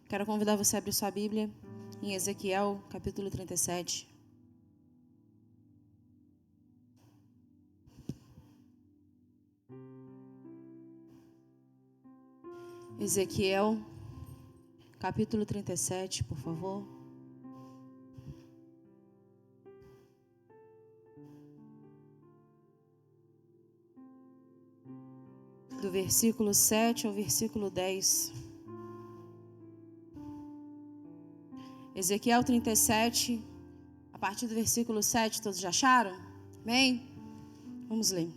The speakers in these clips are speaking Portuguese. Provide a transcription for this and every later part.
Quero convidar você a abrir sua Bíblia em Ezequiel, capítulo 37. Ezequiel, capítulo 37, por favor. Do versículo 7 ao versículo 10. Ezequiel 37, a partir do versículo 7, todos já acharam? Amém? Vamos ler.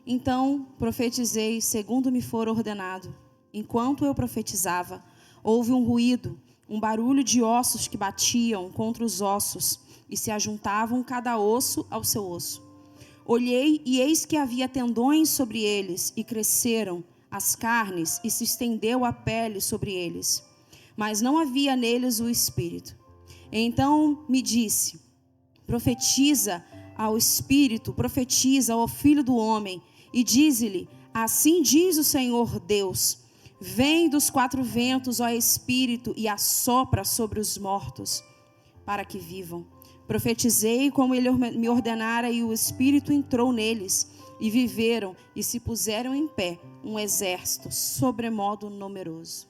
Então profetizei segundo me for ordenado. Enquanto eu profetizava, houve um ruído, um barulho de ossos que batiam contra os ossos e se ajuntavam cada osso ao seu osso. Olhei e eis que havia tendões sobre eles e cresceram as carnes e se estendeu a pele sobre eles, mas não havia neles o espírito. Então me disse: profetiza ao espírito, profetiza ao filho do homem e dize-lhe: assim diz o Senhor Deus, vem dos quatro ventos, ó espírito, e assopra sobre os mortos, para que vivam. Profetizei como ele me ordenara, e o Espírito entrou neles, e viveram, e se puseram em pé, um exército sobremodo numeroso.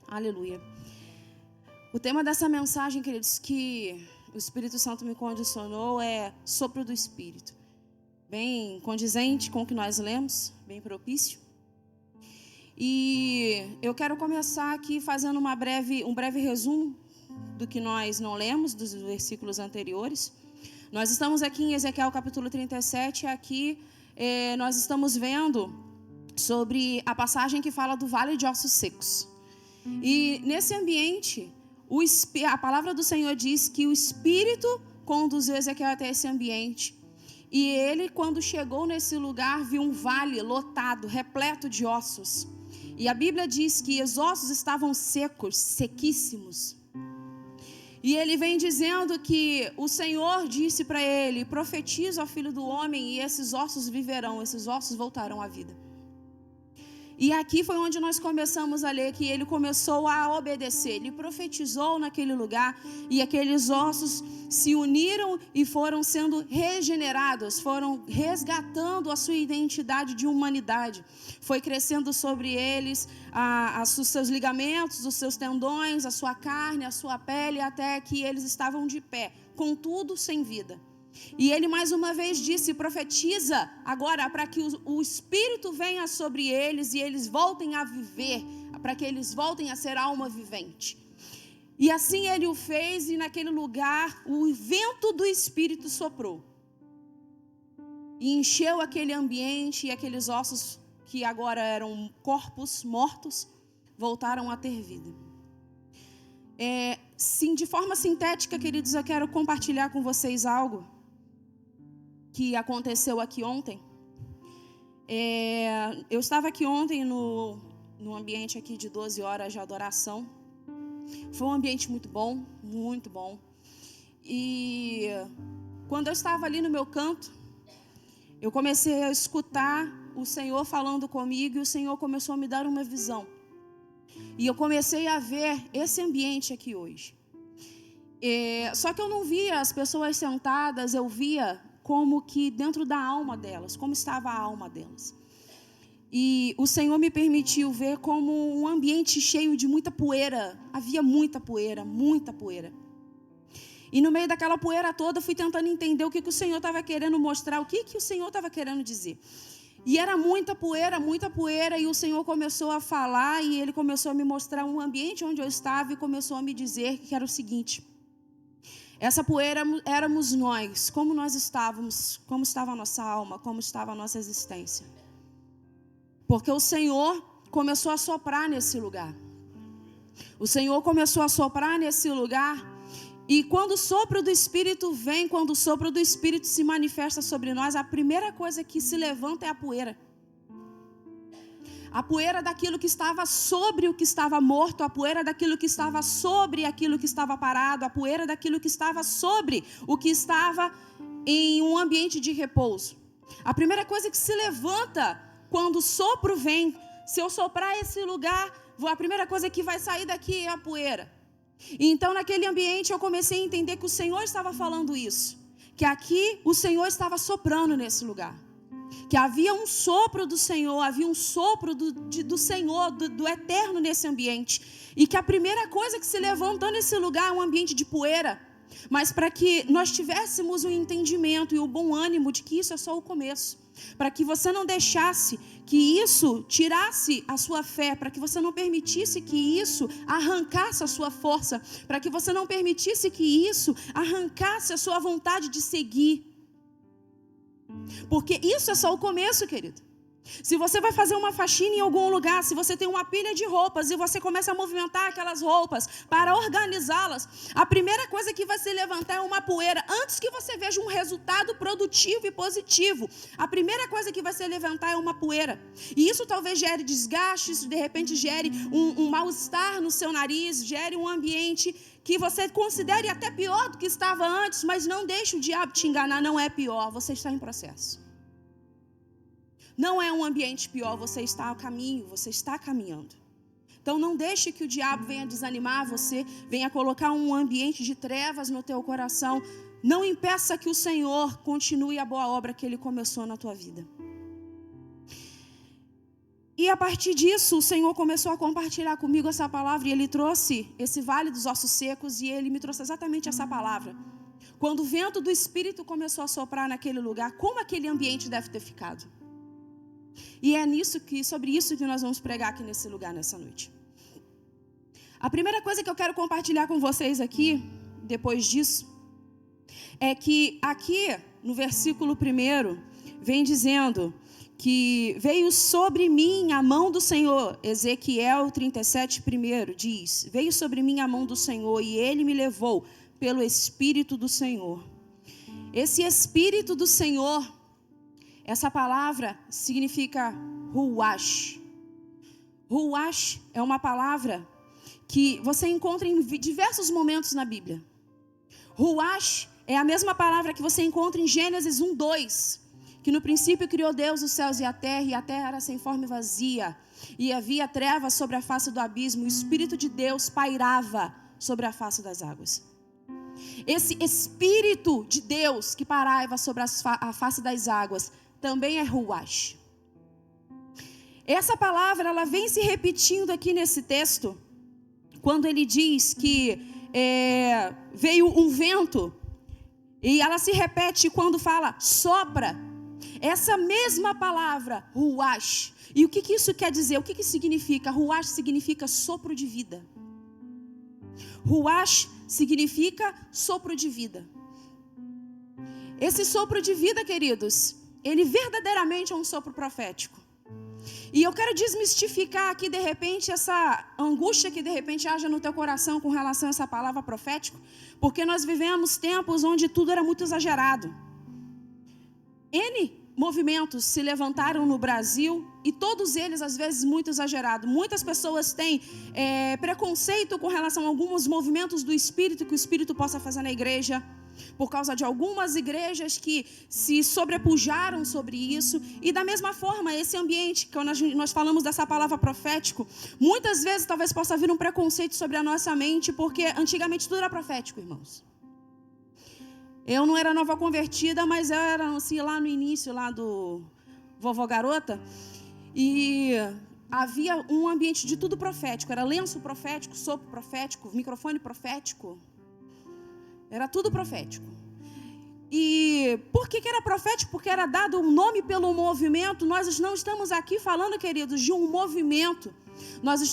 Aleluia. O tema dessa mensagem, queridos, que o Espírito Santo me condicionou é sopro do Espírito. Bem condizente com o que nós lemos, bem propício. E eu quero começar aqui fazendo um breve resumo do que nós não lemos, dos versículos anteriores. Nós estamos aqui em Ezequiel capítulo 37, e aqui nós estamos vendo sobre a passagem que fala do vale de ossos secos. E nesse ambiente, a palavra do Senhor diz que o Espírito conduziu Ezequiel até esse ambiente. E ele, quando chegou nesse lugar, viu um vale lotado, repleto de ossos. E a Bíblia diz que os ossos estavam secos, sequíssimos. E ele vem dizendo que o Senhor disse para ele: profetiza ao filho do homem e esses ossos viverão, esses ossos voltarão à vida. E aqui foi onde nós começamos a ler que ele começou a obedecer. Ele profetizou naquele lugar e aqueles ossos se uniram e foram sendo regenerados, foram resgatando a sua identidade de humanidade. Foi crescendo sobre eles os seus ligamentos, os seus tendões, a sua carne, a sua pele, até que eles estavam de pé, contudo sem vida. E ele mais uma vez disse: profetiza agora para que o Espírito venha sobre eles e eles voltem a viver, para que eles voltem a ser alma vivente. E assim ele o fez, e naquele lugar o vento do Espírito soprou e encheu aquele ambiente, e aqueles ossos que agora eram corpos mortos voltaram a ter vida. Sim, de forma sintética, queridos, eu quero compartilhar com vocês algo que aconteceu aqui ontem. Eu estava aqui ontem no ambiente aqui de 12 horas de adoração. Foi um ambiente muito bom, muito bom. E quando eu estava ali no meu canto, eu comecei a escutar o Senhor falando comigo, e o Senhor começou a me dar uma visão. E eu comecei a ver esse ambiente aqui hoje. Só que eu não via as pessoas sentadas, eu via como que dentro da alma delas, como estava a alma delas. E o Senhor me permitiu ver como um ambiente cheio de muita poeira. Havia muita poeira, muita poeira. E no meio daquela poeira toda, eu fui tentando entender o que o Senhor estava querendo mostrar, o que o Senhor estava querendo dizer. E era muita poeira, e o Senhor começou a falar, e Ele começou a me mostrar um ambiente onde eu estava, e começou a me dizer que era o seguinte: essa poeira éramos nós, como nós estávamos, como estava a nossa alma, como estava a nossa existência. Porque o Senhor começou a soprar nesse lugar. O Senhor começou a soprar nesse lugar. E quando o sopro do Espírito vem, quando o sopro do Espírito se manifesta sobre nós, a primeira coisa que se levanta é a poeira. A poeira daquilo que estava sobre o que estava morto, a poeira daquilo que estava sobre aquilo que estava parado, a poeira daquilo que estava sobre o que estava em um ambiente de repouso. A primeira coisa que se levanta quando o sopro vem, se eu soprar esse lugar, A primeira coisa que vai sair daqui é a poeira. E então, naquele ambiente, eu comecei a entender que o Senhor estava falando isso. Que aqui o Senhor estava soprando nesse lugar. Que havia um sopro do Senhor, havia um sopro do Senhor, do Eterno nesse ambiente. E que a primeira coisa que se levantou nesse lugar é um ambiente de poeira. Mas para que nós tivéssemos o entendimento e o bom ânimo de que isso é só o começo. Para que você não deixasse que isso tirasse a sua fé, para que você não permitisse que isso arrancasse a sua força, para que você não permitisse que isso arrancasse a sua vontade de seguir. Porque isso é só o começo, querido. Se você vai fazer uma faxina em algum lugar, se você tem uma pilha de roupas e você começa a movimentar aquelas roupas para organizá-las, a primeira coisa que vai se levantar é uma poeira. Antes que você veja um resultado produtivo e positivo, a primeira coisa que vai se levantar é uma poeira. E isso talvez gere desgaste, isso de repente gere um mal-estar no seu nariz, gere um ambiente que você considere até pior do que estava antes, mas não deixe o diabo te enganar, não é pior, você está em processo. Não é um ambiente pior, você está a caminho, você está caminhando. Então não deixe que o diabo venha desanimar você, venha colocar um ambiente de trevas no teu coração. Não impeça que o Senhor continue a boa obra que Ele começou na tua vida. E a partir disso, o Senhor começou a compartilhar comigo essa palavra e Ele trouxe esse vale dos ossos secos e Ele me trouxe exatamente essa palavra. Quando o vento do Espírito começou a soprar naquele lugar, como aquele ambiente deve ter ficado? E é sobre isso que nós vamos pregar aqui nesse lugar, nessa noite. A primeira coisa que eu quero compartilhar com vocês aqui, depois disso, é que aqui no versículo 1, vem dizendo que veio sobre mim a mão do Senhor. Ezequiel 37, 1 diz, veio sobre mim a mão do Senhor e Ele me levou pelo Espírito do Senhor. Esse Espírito do Senhor, essa palavra significa ruach. Ruach é uma palavra que você encontra em diversos momentos na Bíblia. Ruach é a mesma palavra que você encontra em Gênesis 1:2, que no princípio criou Deus os céus e a terra era sem forma e vazia, e havia trevas sobre a face do abismo, e o Espírito de Deus pairava sobre a face das águas. Esse Espírito de Deus que pairava sobre a face das águas também é ruach. Essa palavra, ela vem se repetindo aqui nesse texto, quando ele diz que veio um vento, e ela se repete quando fala sopra. Essa mesma palavra, ruach. E o que isso quer dizer? O que significa? Ruach significa sopro de vida. Ruach significa sopro de vida. Esse sopro de vida, queridos, ele verdadeiramente é um sopro profético. E eu quero desmistificar aqui, de repente, essa angústia que de repente haja no teu coração com relação a essa palavra profético, porque nós vivemos tempos onde tudo era muito exagerado. N movimentos se levantaram no Brasil e todos eles, às vezes, muito exagerados. Muitas pessoas têm preconceito com relação a alguns movimentos do Espírito que o Espírito possa fazer na igreja, por causa de algumas igrejas que se sobrepujaram sobre isso. E da mesma forma, esse ambiente, quando nós falamos dessa palavra profético, muitas vezes talvez possa vir um preconceito sobre a nossa mente, porque antigamente tudo era profético, irmãos. Eu não era nova convertida, mas eu era assim, lá no início, lá do Vovó Garota, e havia um ambiente de tudo profético. Era lenço profético, sopro profético, microfone profético. Era tudo profético. E por que era profético? Porque era dado um nome pelo movimento. Nós não estamos aqui falando, queridos, de um movimento.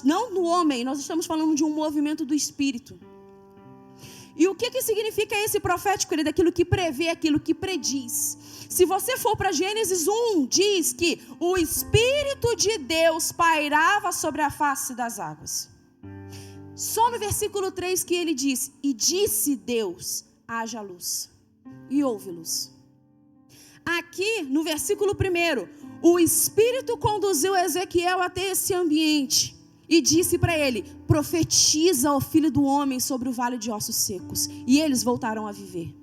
Não do homem, nós estamos falando de um movimento do Espírito. E o que significa esse profético? Ele é daquilo que prevê, aquilo que prediz. Se você for para Gênesis 1, diz que o Espírito de Deus pairava sobre a face das águas. Só no versículo 3 que ele diz, e disse Deus, haja luz, e houve luz. Aqui no versículo 1, o Espírito conduziu Ezequiel até esse ambiente e disse para ele, profetiza ao filho do homem sobre o vale de ossos secos, e eles voltaram a viver.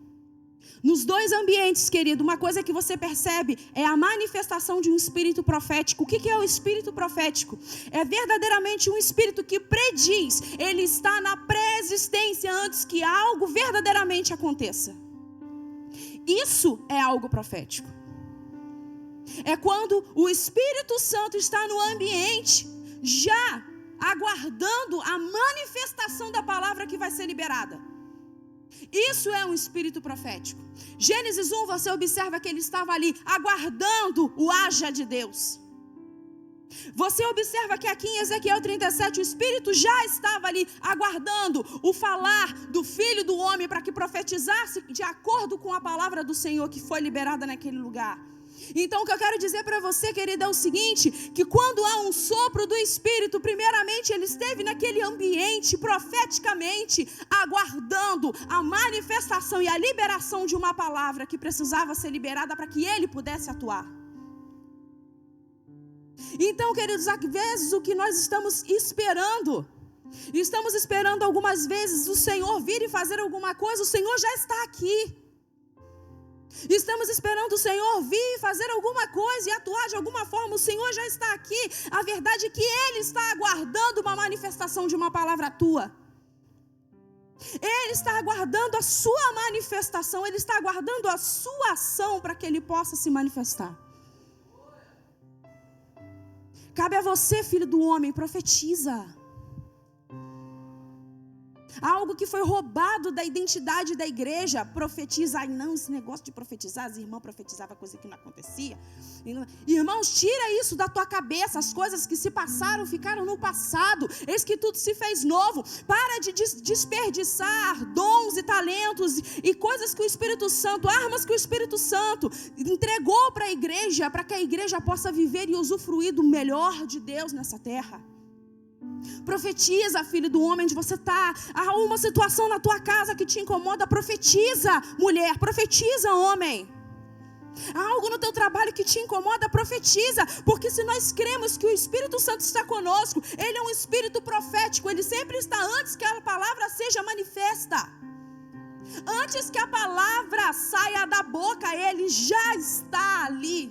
Nos dois ambientes, querido, uma coisa que você percebe é a manifestação de um espírito profético. O que é o espírito profético? É verdadeiramente um espírito que prediz. Ele está na pré-existência antes que algo verdadeiramente aconteça. Isso é algo profético. É quando o Espírito Santo está no ambiente, já aguardando a manifestação da palavra que vai ser liberada. Isso é um espírito profético. Gênesis 1, você observa que ele estava ali aguardando o haja de Deus. Você observa que aqui em Ezequiel 37 o Espírito já estava ali aguardando o falar do Filho do Homem para que profetizasse de acordo com a palavra do Senhor que foi liberada naquele lugar. Então o que eu quero dizer para você, querida, é o seguinte, que quando há um sopro do Espírito, primeiramente ele esteve naquele ambiente profeticamente aguardando a manifestação e a liberação de uma palavra que precisava ser liberada para que ele pudesse atuar. Então, queridos, às vezes o que nós estamos esperando algumas vezes o Senhor vir e fazer alguma coisa, o Senhor já está aqui. Estamos esperando o Senhor vir e fazer alguma coisa e atuar de alguma forma, o Senhor já está aqui. A verdade é que Ele está aguardando uma manifestação de uma palavra tua. Ele está aguardando a sua manifestação, Ele está aguardando a sua ação para que Ele possa se manifestar. Cabe a você, filho do homem, profetiza. Algo que foi roubado da identidade da igreja, profetiza. Ai não, esse negócio de profetizar, as irmãs profetizavam coisa que não acontecia. Irmãos, tira isso da tua cabeça. As coisas que se passaram ficaram no passado. Eis que tudo se fez novo. Para de desperdiçar dons e talentos e coisas que o Espírito Santo, armas que o Espírito Santo entregou para a igreja, para que a igreja possa viver e usufruir do melhor de Deus nessa terra. Profetiza, filho do homem, onde você está. Há uma situação na tua casa que te incomoda, profetiza, mulher, profetiza, homem. Há algo no teu trabalho que te incomoda, profetiza, porque se nós cremos que o Espírito Santo está conosco, Ele é um Espírito profético, Ele sempre está antes que a palavra seja manifesta. Antes que a palavra saia da boca, Ele já está ali.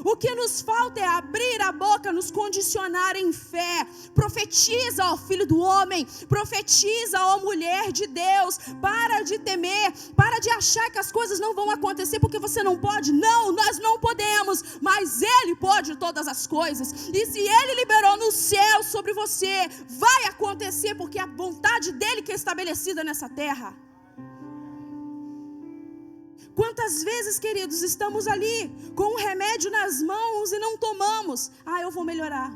O que nos falta é abrir a boca, nos condicionar em fé. Profetiza, ó filho do homem, profetiza, ó mulher de Deus. Para de temer, para de achar que as coisas não vão acontecer porque você não pode. Não, nós não podemos, mas Ele pode todas as coisas. E se Ele liberou no céu sobre você, vai acontecer, porque é a vontade dEle que é estabelecida nessa terra. Quantas vezes, queridos, estamos ali com um remédio nas mãos e não tomamos? Ah, eu vou melhorar.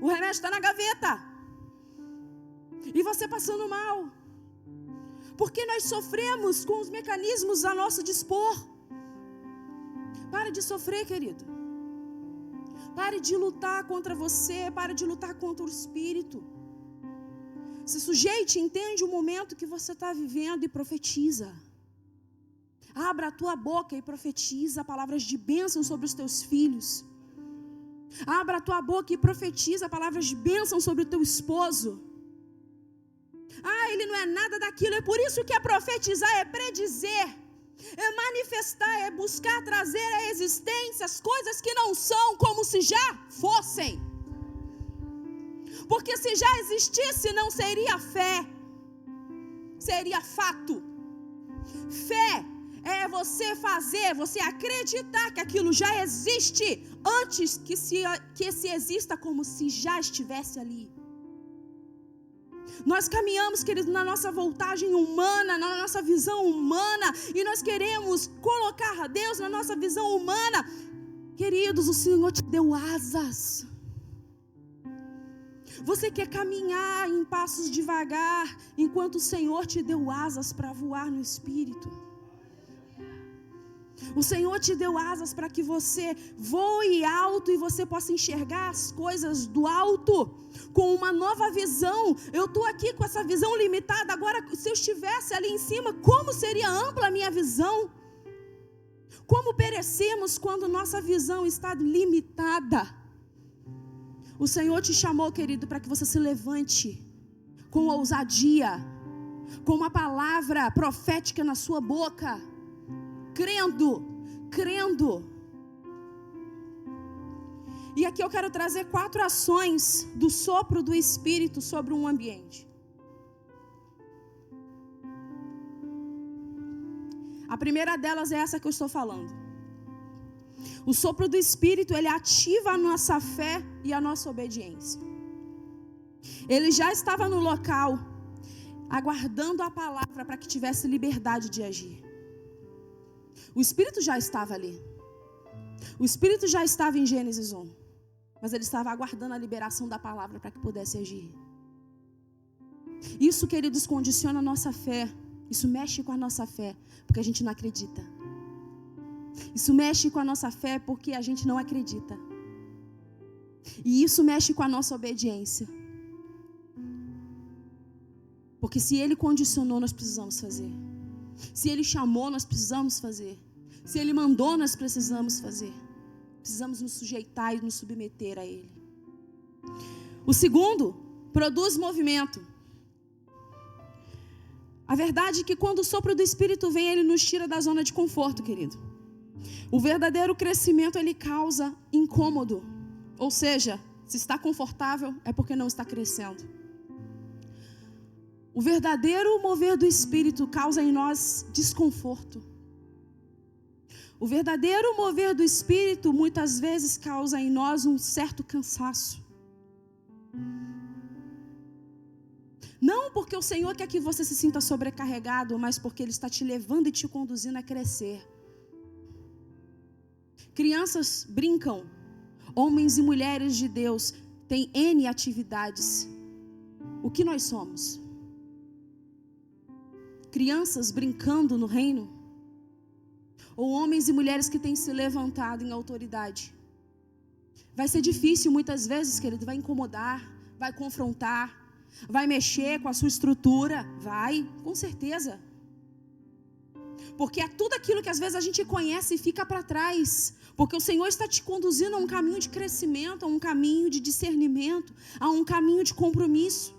O remédio está na gaveta. E você passando mal. Porque nós sofremos com os mecanismos a nosso dispor. Pare de sofrer, querido. Pare de lutar contra você. Pare de lutar contra o espírito. Se sujeite, entende o momento que você está vivendo e profetiza. Abra a tua boca e profetiza palavras de bênção sobre os teus filhos. Abra a tua boca e profetiza palavras de bênção sobre o teu esposo. Ah, ele não é nada daquilo. É por isso que é profetizar, é predizer, é manifestar, é buscar trazer à existência as coisas que não são como se já fossem. Porque se já existisse, não seria fé, seria fato. Fé é você fazer, você acreditar que aquilo já existe antes que se exista como se já estivesse ali. Nós caminhamos, queridos, na nossa voltagem humana, na nossa visão humana, e nós queremos colocar a Deus na nossa visão humana. Queridos, o Senhor te deu asas. Você quer caminhar em passos devagar, enquanto o Senhor te deu asas para voar no Espírito. O Senhor te deu asas para que você voe alto e você possa enxergar as coisas do alto com uma nova visão. Eu estou aqui com essa visão limitada. Agora, se eu estivesse ali em cima, como seria ampla a minha visão? Como perecemos quando nossa visão está limitada? O Senhor te chamou, querido, para que você se levante com ousadia, com uma palavra profética na sua boca, crendo. E aqui eu quero trazer 4 ações do sopro do Espírito sobre um ambiente. A primeira delas é essa que eu estou falando. O sopro do Espírito, ele ativa a nossa fé e a nossa obediência. Ele já estava no local, aguardando a palavra para que tivesse liberdade de agir. O Espírito já estava ali. O Espírito já estava em Gênesis 1. Mas ele estava aguardando a liberação da palavra para que pudesse agir. Isso, queridos, condiciona a nossa fé. Isso mexe com a nossa fé, porque a gente não acredita. Isso mexe com a nossa fé porque a gente não acredita. E isso mexe com a nossa obediência. Porque se Ele condicionou, nós precisamos fazer. Se Ele chamou, nós precisamos fazer. Se Ele mandou, nós precisamos fazer. Precisamos nos sujeitar e nos submeter a Ele. O segundo, produz movimento. A verdade é que quando o sopro do Espírito vem, ele nos tira da zona de conforto, querido. O verdadeiro crescimento, ele causa incômodo. Ou seja, se está confortável, é porque não está crescendo. O verdadeiro mover do Espírito causa em nós desconforto. O verdadeiro mover do Espírito, muitas vezes, causa em nós um certo cansaço. Não porque o Senhor quer que você se sinta sobrecarregado, mas porque Ele está te levando e te conduzindo a crescer. Crianças brincam. Homens e mulheres de Deus têm N atividades. O que nós somos? Crianças brincando no reino? Ou homens e mulheres que têm se levantado em autoridade? Vai ser difícil muitas vezes, querido. Vai incomodar, vai confrontar. Vai mexer com a sua estrutura? Vai, com certeza. Porque é tudo aquilo que às vezes a gente conhece e fica para trás. Porque o Senhor está te conduzindo a um caminho de crescimento, a um caminho de discernimento, a um caminho de compromisso.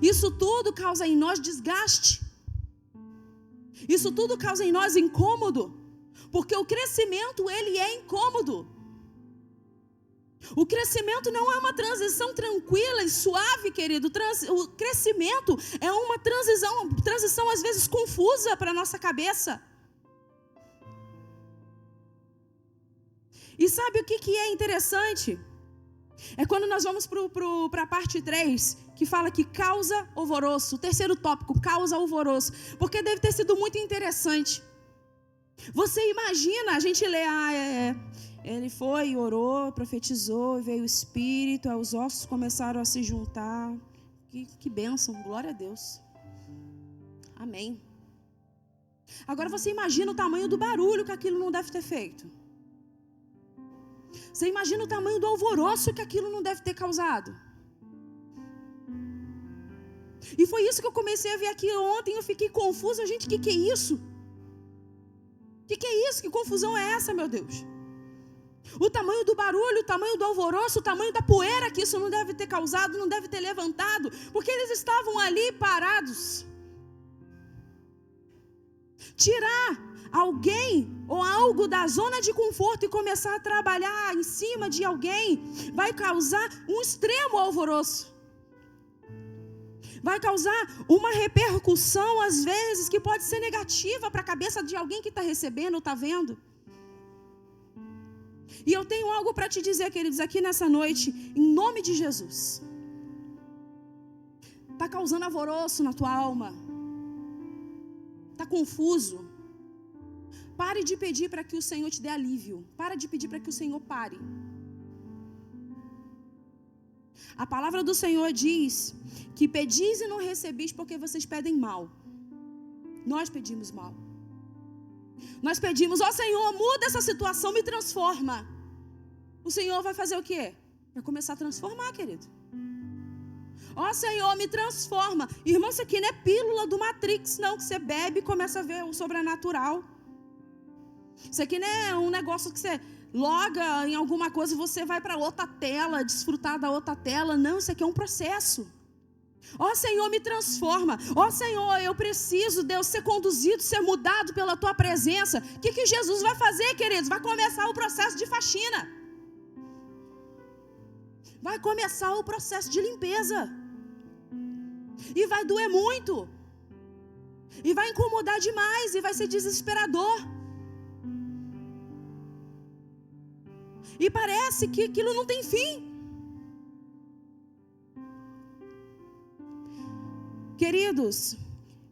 Isso tudo causa em nós desgaste. Isso tudo causa em nós incômodo. Porque o crescimento, ele é incômodo. O crescimento não é uma transição tranquila e suave, querido. O crescimento é uma transição às vezes confusa para a nossa cabeça. E sabe o que é interessante? É quando nós vamos para a parte 3, que fala que causa alvoroço. O terceiro tópico, causa alvoroço. Porque deve ter sido muito interessante. Você imagina, a gente lê, ele foi, orou, profetizou, veio o Espírito, os ossos começaram a se juntar. Que bênção, glória a Deus. Amém. Agora você imagina o tamanho do barulho que aquilo não deve ter feito. Você imagina o tamanho do alvoroço que aquilo não deve ter causado. E foi isso que eu comecei a ver aqui ontem, eu fiquei confusa. Gente, o que é isso? O que é isso? Que confusão é essa, meu Deus? O tamanho do barulho, o tamanho do alvoroço, o tamanho da poeira que isso não deve ter causado, não deve ter levantado, porque eles estavam ali parados. Tirar alguém ou algo da zona de conforto e começar a trabalhar em cima de alguém vai causar um extremo alvoroço. Vai causar uma repercussão, às vezes, que pode ser negativa para a cabeça de alguém que está recebendo ou está vendo. E eu tenho algo para te dizer, queridos, aqui nessa noite, em nome de Jesus. Está causando alvoroço na tua alma. Está confuso. Pare de pedir para que o Senhor te dê alívio. Para de pedir para que o Senhor pare. A palavra do Senhor diz que pedis e não recebis porque vocês pedem mal. Nós pedimos mal. Nós pedimos, ó Senhor, muda essa situação, me transforma. O Senhor vai fazer o quê? Vai começar a transformar, querido. Ó Senhor, me transforma. Irmão, isso aqui não é pílula do Matrix, não, que você bebe e começa a ver o sobrenatural. Isso aqui não é um negócio que você loga em alguma coisa e você vai para outra tela, desfrutar da outra tela. Não, isso aqui é um processo. Ó Senhor, me transforma. Ó Senhor, eu preciso, Deus, ser conduzido, ser mudado pela tua presença. O que Jesus vai fazer, queridos? Vai começar o processo de faxina. Vai começar o processo de limpeza. E vai doer muito. E vai incomodar demais. E vai ser desesperador. E parece que aquilo não tem fim. Queridos,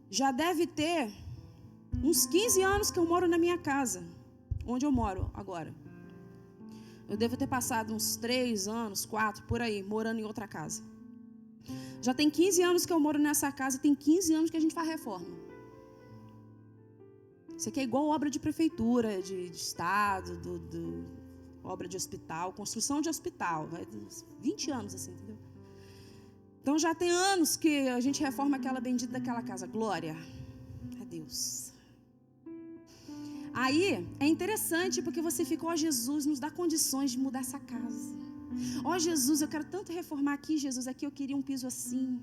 já deve ter uns 15 anos que eu moro na minha casa, onde eu moro agora. Eu devo ter passado uns 3 anos, 4, por aí, morando em outra casa. Já tem 15 anos que eu moro nessa casa e tem 15 anos que a gente faz reforma. Isso aqui é igual obra de prefeitura, de estado, obra de hospital, construção de hospital. Vai 20 anos assim, entendeu? Então já tem anos que a gente reforma aquela bendita daquela casa. Glória a Deus. Aí é interessante porque você fica, ó Jesus, nos dá condições de mudar essa casa. Ó Jesus, eu quero tanto reformar aqui, Jesus, aqui eu queria um piso assim.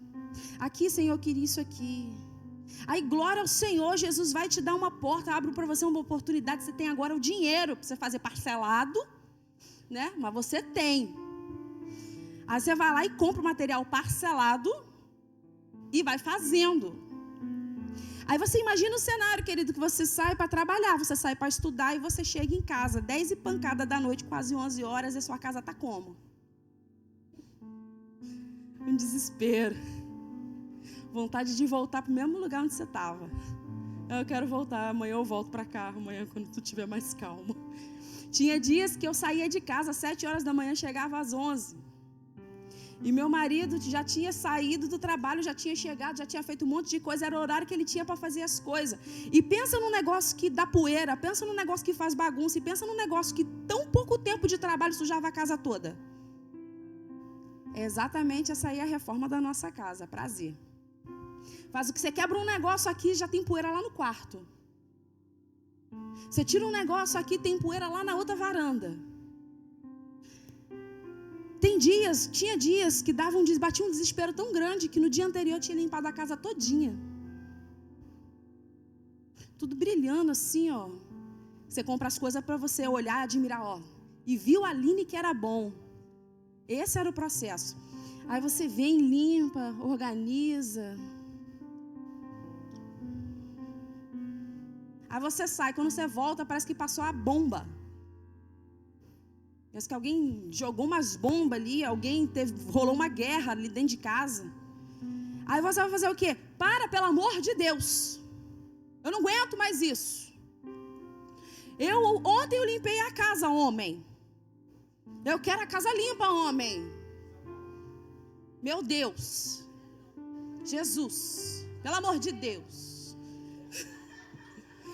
Aqui, Senhor, eu queria isso aqui. Aí glória ao Senhor, Jesus vai te dar uma porta, abre para você uma oportunidade. Você tem agora o dinheiro para você fazer parcelado, né? Mas você tem. Aí você vai lá e compra o material parcelado e vai fazendo. Aí você imagina o cenário, querido, que você sai para trabalhar, você sai para estudar e você chega em casa, 10 e pancada da noite, quase 11 horas, e a sua casa está como? Um desespero. Vontade de voltar para o mesmo lugar onde você estava. Eu quero voltar, amanhã eu volto para cá, amanhã quando tu estiver mais calmo. Tinha dias que eu saía de casa às 7 horas da manhã, chegava às 11. E meu marido já tinha saído do trabalho, já tinha chegado, já tinha feito um monte de coisa, era o horário que ele tinha para fazer as coisas. E pensa num negócio que dá poeira, pensa num negócio que faz bagunça, e pensa num negócio que tão pouco tempo de trabalho sujava a casa toda. É exatamente essa aí a reforma da nossa casa, prazer. Faz o que você quebra um negócio aqui, já tem poeira lá no quarto. Você tira um negócio aqui, tem poeira lá na outra varanda. Tinha dias que batia um desespero tão grande que no dia anterior eu tinha limpado a casa todinha. Tudo brilhando assim, ó. Você compra as coisas para você olhar e admirar, ó. E viu a Aline que era bom. Esse era o processo. Aí você vem, limpa, organiza. Aí você sai, quando você volta parece que passou a bomba. Parece que alguém jogou umas bombas ali, rolou uma guerra ali dentro de casa. Aí você vai fazer o quê? Pelo amor de Deus. Eu não aguento mais isso. Ontem eu limpei a casa, homem. Eu quero a casa limpa, homem. Meu Deus. Jesus. Pelo amor de Deus.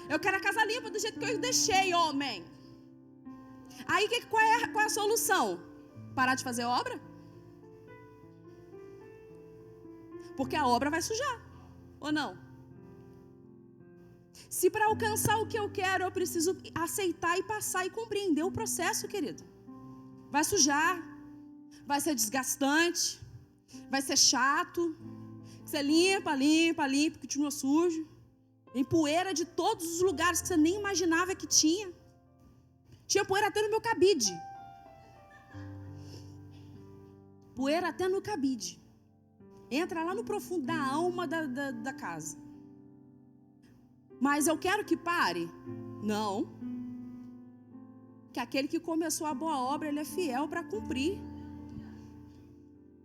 Eu quero a casa limpa do jeito que eu deixei, homem. Aí qual é a solução? Parar de fazer obra? Porque a obra vai sujar, ou não? Se para alcançar o que eu quero, eu preciso aceitar e passar e compreender o processo, querido. Vai sujar, vai ser desgastante, vai ser chato. Você limpa, continua sujo. Tem poeira de todos os lugares que você nem imaginava que tinha. Tinha poeira até no meu cabide. Poeira até no cabide. Entra lá no profundo da alma da casa. Mas eu quero que pare? Não. Que aquele que começou a boa obra, ele é fiel para cumprir.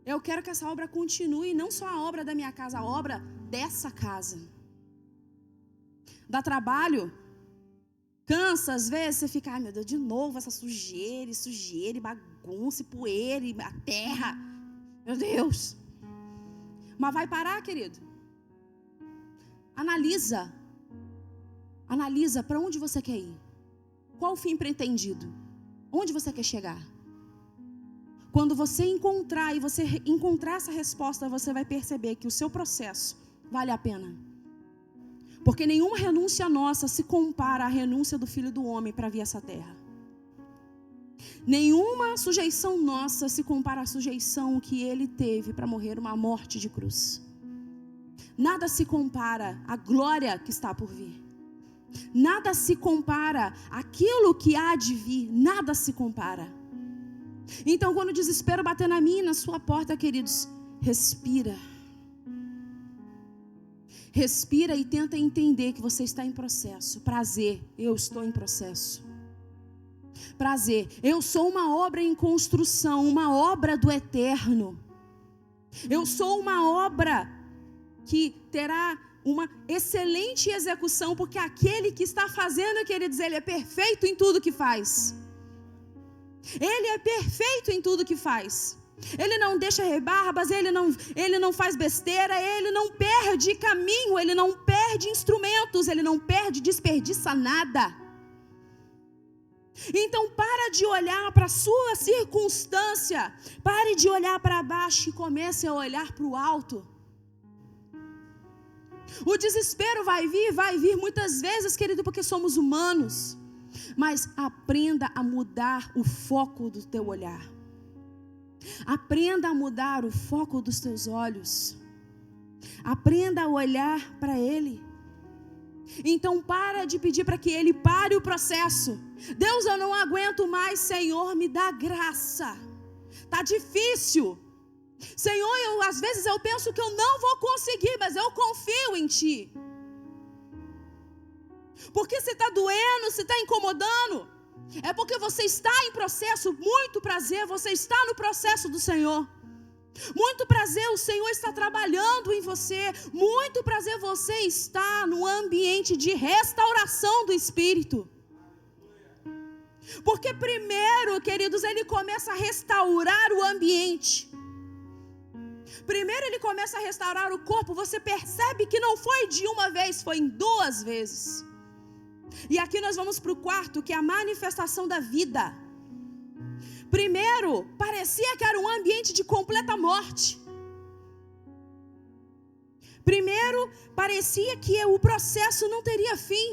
Eu quero que essa obra continue, não só a obra da minha casa, a obra dessa casa. Dá trabalho? Cansa, às vezes você fica, ai meu Deus, de novo essa sujeira, e bagunça, e poeira, e a terra. Meu Deus. Mas vai parar, querido? Analisa para onde você quer ir. Qual o fim pretendido? Onde você quer chegar? Quando você encontrar essa resposta, você vai perceber que o seu processo vale a pena. Porque nenhuma renúncia nossa se compara à renúncia do Filho do Homem para vir a essa terra. Nenhuma sujeição nossa se compara à sujeição que ele teve para morrer uma morte de cruz. Nada se compara à glória que está por vir. Nada se compara àquilo que há de vir. Nada se compara. Então, quando o desespero bater na minha e na sua porta, queridos, respira. Respira e tenta entender que você está em processo. Prazer, eu estou em processo. Prazer, eu sou uma obra em construção, uma obra do eterno. Eu sou uma obra que terá uma excelente execução, porque aquele que está fazendo, queridos, ele é perfeito em tudo que faz. Ele é perfeito em tudo que faz. Ele não deixa rebarbas, ele não faz besteira, ele não perde caminho, ele não perde instrumentos, ele não desperdiça nada. Então para de olhar para a sua circunstância, pare de olhar para baixo e comece a olhar para o alto. O desespero vai vir muitas vezes, querido, porque somos humanos. Mas aprenda a mudar o foco do teu olhar. Aprenda a mudar o foco dos teus olhos. Aprenda a olhar para Ele. Então para de pedir para que Ele pare o processo. Deus, eu não aguento mais, Senhor, me dá graça. Está difícil. Senhor, às vezes eu penso que eu não vou conseguir, mas eu confio em Ti. Porque se está doendo, se está incomodando, é porque você está em processo. Muito prazer, você está no processo do Senhor. Muito prazer, o Senhor está trabalhando em você. Muito prazer, você está no ambiente de restauração do Espírito. Porque primeiro, queridos, Ele começa a restaurar o ambiente. Primeiro Ele começa a restaurar o corpo. Você percebe que não foi de uma vez, foi em 2 vezes. E aqui nós vamos para o quarto, que é a manifestação da vida. Primeiro, parecia que era um ambiente de completa morte. Primeiro, parecia que o processo não teria fim.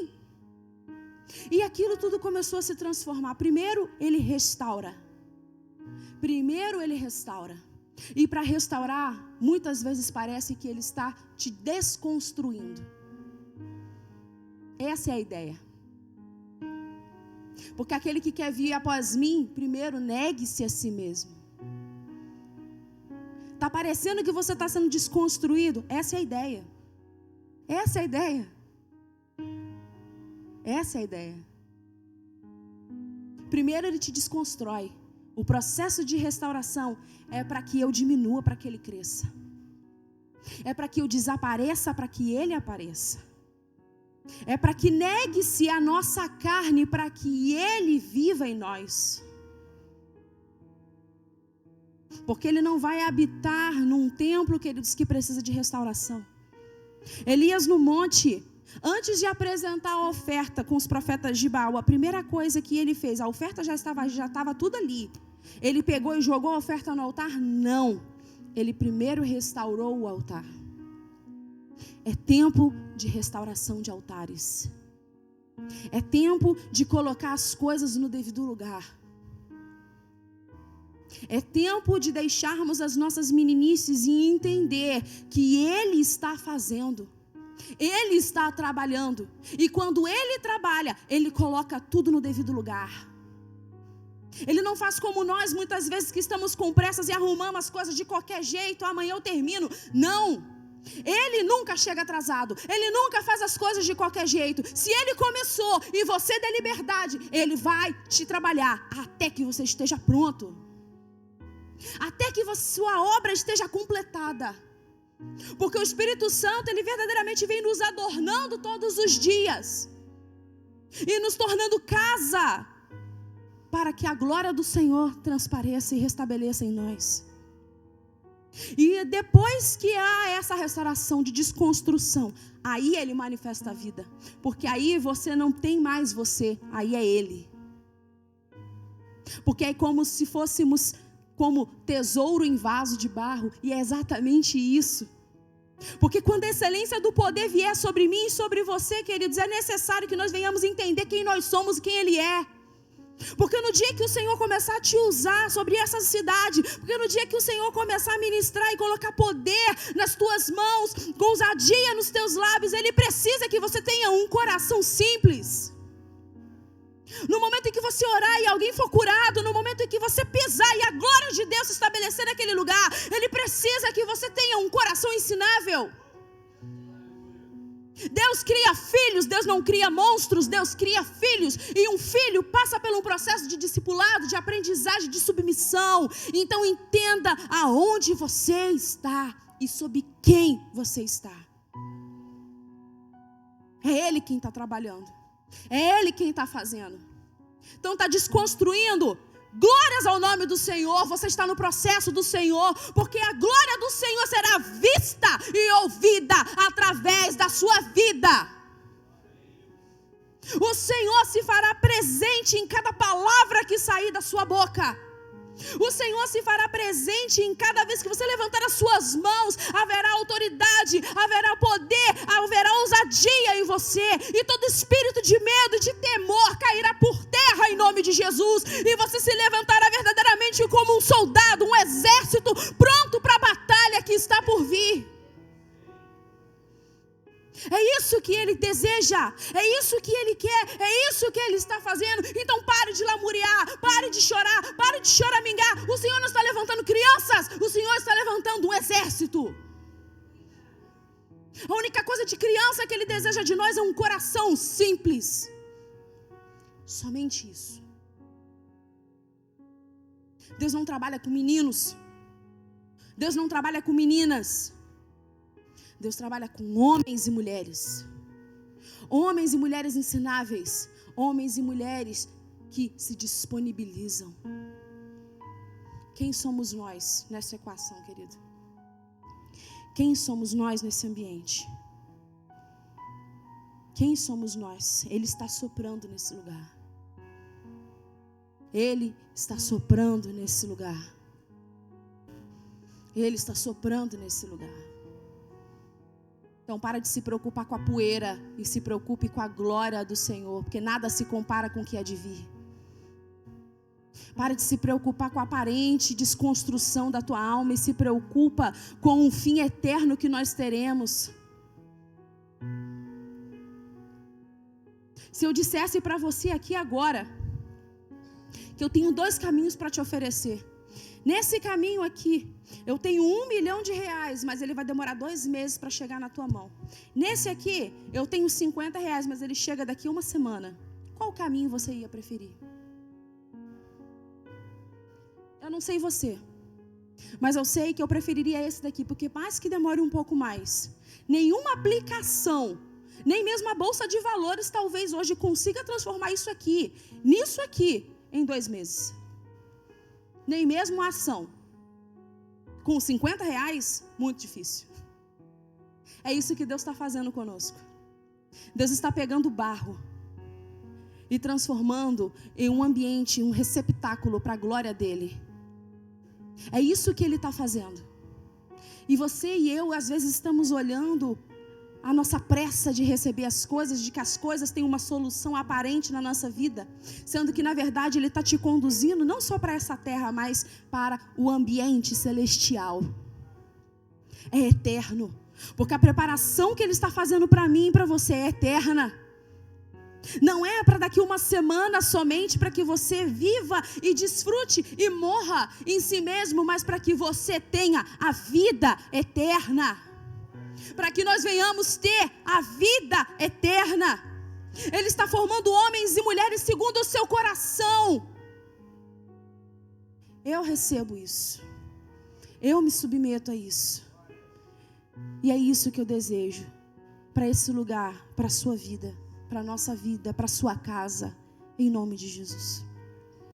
E aquilo tudo começou a se transformar. Primeiro, Ele restaura. Primeiro, Ele restaura. E para restaurar, muitas vezes parece que Ele está te desconstruindo. Essa é a ideia. Porque aquele que quer vir após mim, primeiro negue-se a si mesmo. Está parecendo que você está sendo desconstruído? Essa é a ideia. Essa é a ideia. Essa é a ideia. Primeiro Ele te desconstrói. O processo de restauração é para que eu diminua, para que Ele cresça. É para que eu desapareça, para que Ele apareça. É para que negue-se a nossa carne, para que Ele viva em nós. Porque Ele não vai habitar num templo, queridos, que precisa de restauração. Elias no monte, antes de apresentar a oferta com os profetas de Baal, a primeira coisa que ele fez, a oferta já estava tudo ali. Ele pegou e jogou a oferta no altar? Não. Ele primeiro restaurou o altar. É tempo de restauração de altares. É tempo de colocar as coisas no devido lugar. É tempo de deixarmos as nossas meninices e entender que Ele está fazendo. Ele está trabalhando. E quando Ele trabalha, Ele coloca tudo no devido lugar. Ele não faz como nós, muitas vezes, que estamos com pressas e arrumamos as coisas de qualquer jeito. Amanhã eu termino. Não. Ele nunca chega atrasado. Ele nunca faz as coisas de qualquer jeito. Se Ele começou e você der liberdade, Ele vai te trabalhar até que você esteja pronto. Até que sua obra esteja completada. Porque o Espírito Santo, Ele verdadeiramente vem nos adornando todos os dias. E nos tornando casa. Para que a glória do Senhor transpareça e restabeleça em nós. E depois que há essa restauração de desconstrução, aí Ele manifesta a vida. Porque aí você não tem mais você, aí é Ele. Porque é como se fôssemos como tesouro em vaso de barro. E é exatamente isso. Porque quando a excelência do poder vier sobre mim e sobre você, queridos, é necessário que nós venhamos entender quem nós somos e quem Ele é. Porque no dia que o Senhor começar a te usar sobre essa cidade, porque no dia que o Senhor começar a ministrar e colocar poder nas tuas mãos, com ousadia nos teus lábios, Ele precisa que você tenha um coração simples. No momento em que você orar e alguém for curado, no momento em que você pisar e a glória de Deus se estabelecer naquele lugar, Ele precisa que você tenha um coração ensinável. Deus cria filhos, Deus não cria monstros, Deus cria filhos. E um filho passa por um processo de discipulado, de aprendizagem, de submissão. Então entenda aonde você está e sob quem você está. É Ele quem está trabalhando, é Ele quem está fazendo. Então está desconstruindo. Glórias ao nome do Senhor, você está no processo do Senhor, porque a glória do Senhor será vista e ouvida através da sua vida. O Senhor se fará presente em cada palavra que sair da sua boca. O Senhor se fará presente em cada vez que você levantar as suas mãos. Haverá autoridade, haverá poder, haverá ousadia em você. E todo espírito de medo, de temor cairá por terra em nome de Jesus. E você se levantará verdadeiramente como um soldado, um exército pronto para a batalha que está por vir. É isso que Ele deseja, é isso que Ele quer, é isso que Ele está fazendo. Então pare de lamuriar, pare de chorar, pare de choramingar. O Senhor não está levantando crianças, o Senhor está levantando um exército. A única coisa de criança que Ele deseja de nós é um coração simples. Somente isso. Deus não trabalha com meninos, Deus não trabalha com meninas. Deus trabalha com homens e mulheres. Homens e mulheres ensináveis. Homens e mulheres que se disponibilizam. Quem somos nós nessa equação, querido? Quem somos nós nesse ambiente? Quem somos nós? Ele está soprando nesse lugar. Ele está soprando nesse lugar. Ele está soprando nesse lugar. Então para de se preocupar com a poeira e se preocupe com a glória do Senhor, porque nada se compara com o que é de vir. Para de se preocupar com a aparente desconstrução da tua alma e se preocupa com o fim eterno que nós teremos. Se eu dissesse para você aqui agora que eu tenho 2 caminhos para te oferecer. Nesse caminho aqui, eu tenho R$1 milhão, mas ele vai demorar 2 meses para chegar na tua mão. Nesse aqui, eu tenho R$50, mas ele chega daqui 1 semana. Qual caminho você ia preferir? Eu não sei você, mas eu sei que eu preferiria esse daqui, porque mais que demore um pouco mais, nenhuma aplicação, nem mesmo a bolsa de valores talvez hoje consiga transformar nisso aqui, em 2 meses. Nem mesmo a ação. Com R$50, muito difícil. É isso que Deus está fazendo conosco. Deus está pegando barro e transformando em um ambiente, um receptáculo para a glória dEle. É isso que Ele está fazendo. E você e eu, às vezes, estamos olhando a nossa pressa de receber as coisas, de que as coisas têm uma solução aparente na nossa vida, sendo que na verdade Ele está te conduzindo não só para essa terra, mas para o ambiente celestial. É eterno, porque a preparação que Ele está fazendo para mim e para você é eterna. Não é para daqui 1 semana somente para que você viva e desfrute e morra em si mesmo, mas para que você tenha a vida eterna. Para que nós venhamos ter a vida eterna. Ele está formando homens e mulheres segundo o seu coração. Eu recebo isso. Eu me submeto a isso. E é isso que eu desejo para esse lugar, para a sua vida, para a nossa vida, para a sua casa, em nome de Jesus.